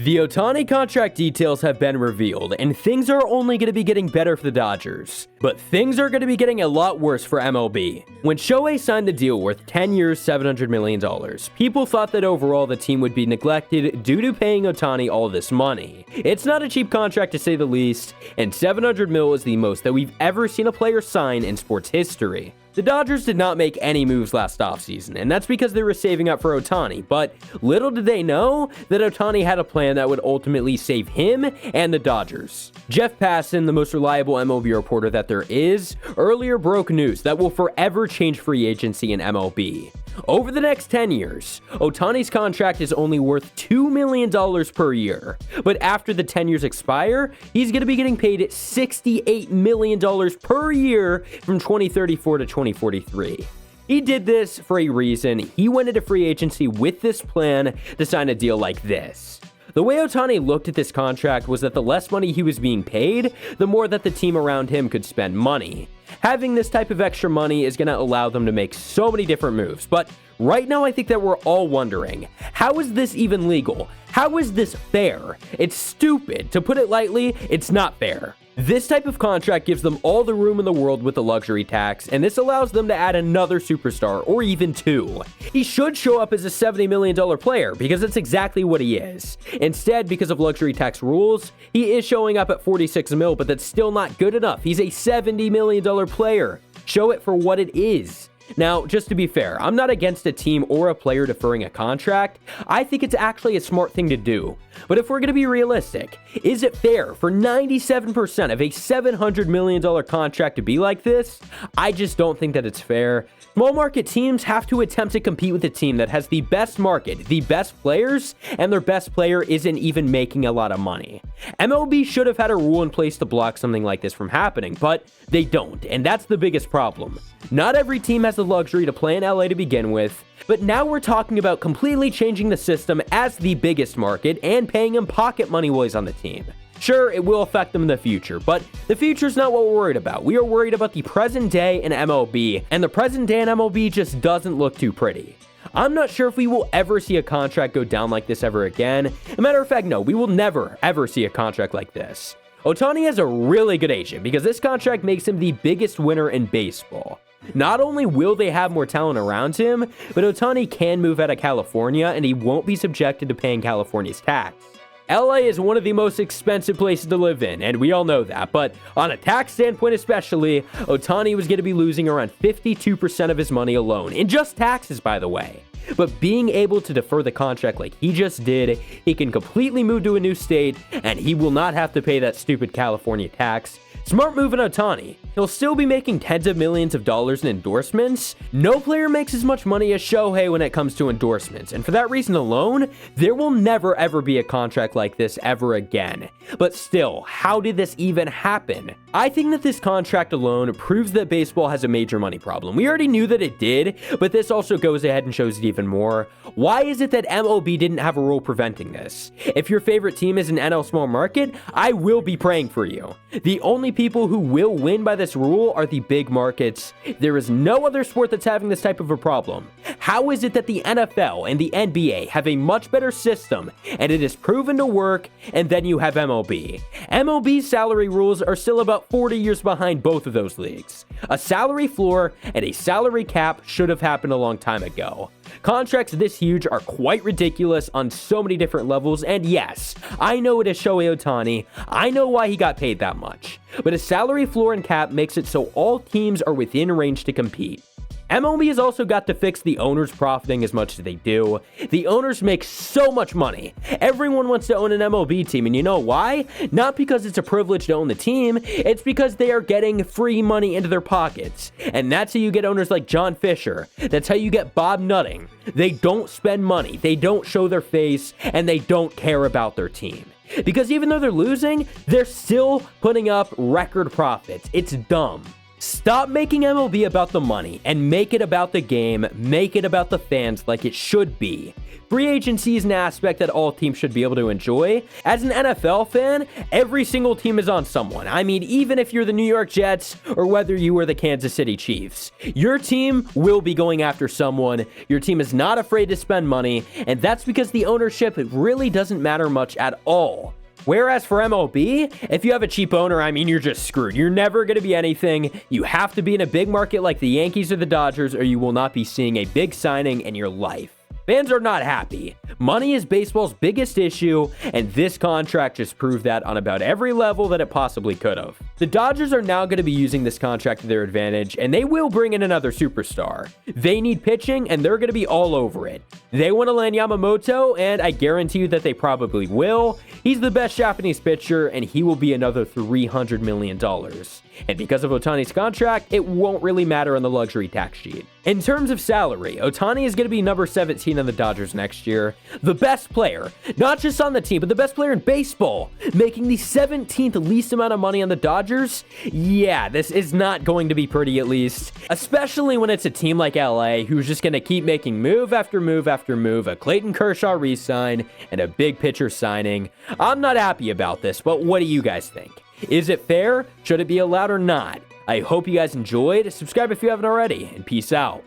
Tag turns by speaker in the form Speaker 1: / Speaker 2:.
Speaker 1: The Ohtani contract details have been revealed, and things are only going to be getting better for the Dodgers. But things are going to be getting a lot worse for MLB. When Shohei signed the deal worth 10 years, $700 million, people thought that overall the team would be neglected due to paying Ohtani all this money. It's not a cheap contract to say the least, and $700 million is the most that we've ever seen a player sign in sports history. The Dodgers did not make any moves last offseason, and that's because they were saving up for Ohtani, but little did they know that Ohtani had a plan that would ultimately save him and the Dodgers. Jeff Passan, the most reliable MLB reporter that there is, earlier broke news that will forever change free agency in MLB. Over the next 10 years, Ohtani's contract is only worth $2 million per year, but after the 10 years expire, he's going to be getting paid $68 million per year from 2034 to 2043. He did this for a reason. He went into free agency with this plan to sign a deal like this. The way Ohtani looked at this contract was that the less money he was being paid, the more that the team around him could spend money. Having this type of extra money is going to allow them to make so many different moves, but right now I think that we're all wondering, how is this even legal? How is this fair? It's stupid. To put it lightly, it's not fair. This type of contract gives them all the room in the world with the luxury tax, and this allows them to add another superstar, or even two. He should show up as a $70 million player, because that's exactly what he is. Instead, because of luxury tax rules, he is showing up at $46 million, but that's still not good enough. He's a $70 million player. Show it for what it is. Now, just to be fair, I'm not against a team or a player deferring a contract. I think it's actually a smart thing to do. But if we're going to be realistic, is it fair for 97% of a $700 million contract to be like this? I just don't think that it's fair. Small market teams have to attempt to compete with a team that has the best market, the best players, and their best player isn't even making a lot of money. MLB should have had a rule in place to block something like this from happening, but they don't, and that's the biggest problem. Not every team has the luxury to play in LA to begin with, but now we're talking about completely changing the system as the biggest market and paying him pocket money while he's on the team. Sure, it will affect them in the future, but the future's not what we're worried about. We are worried about the present day in MLB, and the present day in MLB just doesn't look too pretty. I'm not sure if we will ever see a contract go down like this ever again. As a matter of fact, no, we will never, ever see a contract like this. Ohtani has a really good agent because this contract makes him the biggest winner in baseball. Not only will they have more talent around him, but Ohtani can move out of California and he won't be subjected to paying California's tax. LA is one of the most expensive places to live in, and we all know that, but on a tax standpoint especially, Ohtani was going to be losing around 52% of his money alone, in just taxes, by the way. But being able to defer the contract like he just did, he can completely move to a new state, and he will not have to pay that stupid California tax. Smart move in Ohtani. He'll still be making tens of millions of dollars in endorsements. No player makes as much money as Shohei when it comes to endorsements, and for that reason alone, there will never ever be a contract like this ever again. But still, how did this even happen? I think that this contract alone proves that baseball has a major money problem. We already knew that it did, but this also goes ahead and shows it even more. Why is it that MLB didn't have a rule preventing this? If your favorite team is an NL small market, I will be praying for you. The only people who will win by this rule are the big markets. There is no other sport that's having this type of a problem. How is it that the NFL and the NBA have a much better system and it is proven to work, and then you have MLB? MLB's salary rules are still about 40 years behind both of those leagues. A salary floor and a salary cap should have happened a long time ago. Contracts this huge are quite ridiculous on so many different levels, and yes, I know it is Shohei Ohtani. I know why he got paid that much. But a salary floor and cap makes it so all teams are within range to compete. MLB has also got to fix the owners profiting as much as they do. The owners make so much money. Everyone wants to own an MLB team, and you know why? Not because it's a privilege to own the team, it's because they are getting free money into their pockets. And that's how you get owners like John Fisher. That's how you get Bob Nutting. They don't spend money, they don't show their face, and they don't care about their team. Because even though they're losing, they're still putting up record profits. It's dumb. Stop making MLB about the money and make it about the game, make it about the fans like it should be. Free agency is an aspect that all teams should be able to enjoy. As an NFL fan, every single team is on someone. I mean, even if you're the New York Jets or whether you are the Kansas City Chiefs, your team will be going after someone. Your team is not afraid to spend money, and that's because the ownership really doesn't matter much at all. Whereas for MLB, if you have a cheap owner, I mean, you're just screwed. You're never going to be anything. You have to be in a big market like the Yankees or the Dodgers, or you will not be seeing a big signing in your life. Fans are not happy. Money is baseball's biggest issue, and this contract just proved that on about every level that it possibly could have. The Dodgers are now going to be using this contract to their advantage, and they will bring in another superstar. They need pitching, and they're going to be all over it. They want to land Yamamoto, and I guarantee you that they probably will. He's the best Japanese pitcher, and he will be another $300 million. And because of Ohtani's contract, it won't really matter on the luxury tax sheet. In terms of salary, Ohtani is going to be number 17 on the Dodgers next year. The best player, not just on the team, but the best player in baseball, making the 17th least amount of money on the Dodgers. Yeah, this is not going to be pretty, at least. Especially when it's a team like LA, who's just going to keep making move after move after move, a Clayton Kershaw re-sign, and a big pitcher signing. I'm not happy about this, but what do you guys think? Is it fair? Should it be allowed or not? I hope you guys enjoyed. Subscribe if you haven't already, and peace out.